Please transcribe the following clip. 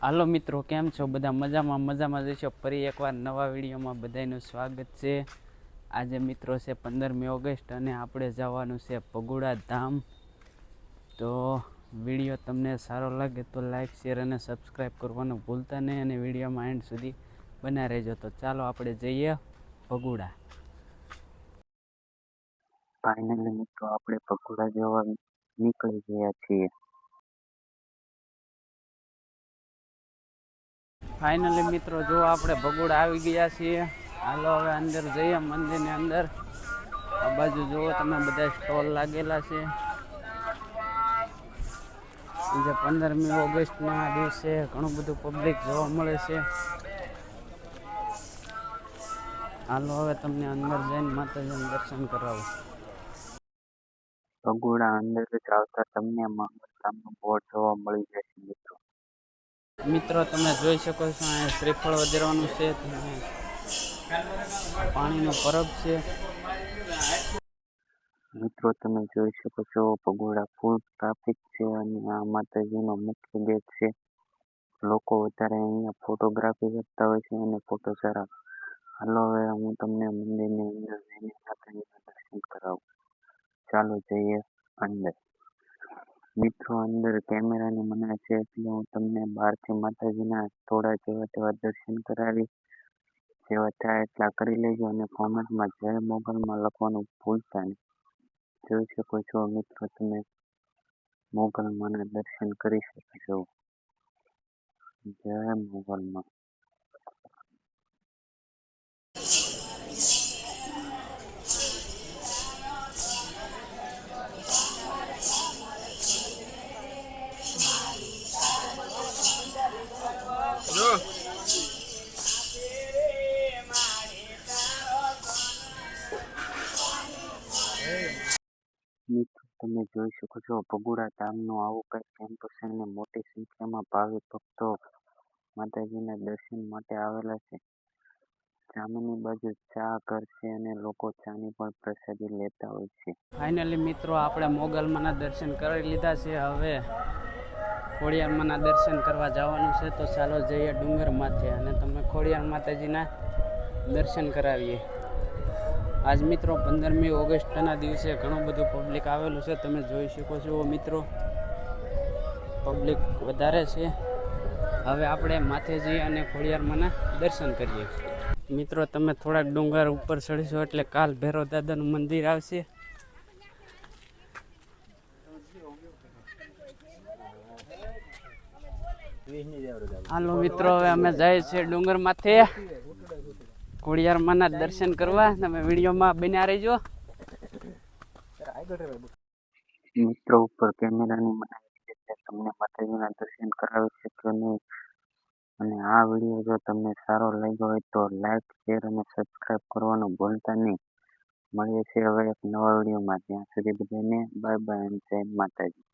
હાલો મિત્રો, કેમ છો? બધા મજામાં જશો. ફરી એકવાર નવા વિડીયોમાં બધાનું સ્વાગત છે. આજે મિત્રો છે 15મી ઓગસ્ટ અને આપણે જવાનું છે ભગોડા ધામ. તો વિડીયો તમને સારો લાગે તો લાઈક, શેર અને સબસ્ક્રાઈબ કરવાનું ભૂલતા નહીં અને વિડીયોમાં એન્ડ સુધી બના રહેજો. તો ચાલો આપણે જઈએ ભગોડા. ફાઇનલી મિત્રો આપણે ભગોડા જવા નીકળી ગયા છીએ. ફાઇનલી મિત્રો જો આપણે ભગોડા આવી ગયા છીએ. હાલો હવે અંદર જઈએ મંદિરની અંદર. આ બાજુ જુઓ તમે, બધા સ્ટોલ લાગેલા છે. આજે 15મી ઓગસ્ટના દિવસે ઘણું બધું પબ્લિક જોવા મળે છે. હાલો હવે તમને અંદર જઈને માતાજીનું દર્શન કરાવું. ભગોડા અંદર જ આવતા તમને મંગલધામનું બોર્ડ જોવા મળી જશે મિત્રો. મિત્રો તમે જોઈ શકો છો અહીંયા શ્રીફળ વધારવાનું છે. પાણીનો પરબ છે. મિત્રો તમે જોઈ શકો છો ભગોડા ફૂલ ટ્રાફિક છે અને આ માતાજીનો મુખ્ય ગેટ છે. લોકો વધારે અહીંયા ફોટોગ્રાફી કરતા હોય છે અને ફોટો સારા. હાલો હવે હું તમને મંદિરની અંદર જઈને માતાજીના દર્શન કરાવું. ચાલો જઈએ અંદર. મિત્રો અંદર કેમેરાની મનાઈ છે એટલે હું તમને બહારથી માતાજીના થોડા જેવા તેવા દર્શન કરાવી. જેવા થાય એટલા કરી લેજો અને કોમેન્ટમાં જય મોગલમાં લખવાનું ભૂલતા નહીં. જોઈ શકો છો મિત્રો, તમે મોગલમાના દર્શન કરી શકો છો. જય મોગલમાં. મિત્રો તમે જોઈ શકો છો ભગોડા ધામનું આવું કંઈક કેમ્પસ અને મોટી સંખ્યામાં ભાવિક ભક્તો માતાજીના દર્શન માટે આવેલા છે. સામેની બાજુ ચા ઘર છે અને લોકો ચાની પણ પ્રસાદી લેતા હોય છે. ફાઇનલી મિત્રો આપણે મોગલમાના દર્શન કરી લીધા છે. હવે ખોડિયારમાંના દર્શન કરવા જવાનું છે. તો ચાલો જઈએ ડુંગર માથે અને તમને ખોડિયાર માતાજીના દર્શન કરાવીએ. આજ મિત્રો 15મી ઓગસ્ટના દિવસે ઘણું બધું પબ્લિક આવેલું છે. તમે જોઈ શકો છો મિત્રો, પબ્લિક વધારે છે. હવે આપણે માથે જઈએ અને ખોડિયારમાંના દર્શન કરીએ. મિત્રો તમે થોડાક ડુંગર ઉપર ચડીશો એટલે કાલ ભૈરવ દાદાનું મંદિર આવશે. હાલો મિત્રો, હવે અમે જાય છે ડુંગર માથે ખોડિયારમાંના દર્શન કરવા. તમે વિડીયોમાં બન્યા રહેજો. મિત્રો ઉપર કેમેરાની મનાઈ છે તમને માતાજીના દર્શન કરાવી શકે નહીં. અને આ વિડીયો જો તમને સારો લાગ્યો હોય તો લાઈક, શેર અને સબસ્ક્રાઈબ કરવાનું ભૂલતા નહીં. મળીએ છીએ હવે એક નવા વિડીયોમાં. ત્યાં સુધી બધાને બાય બાય અને જય માતાજી.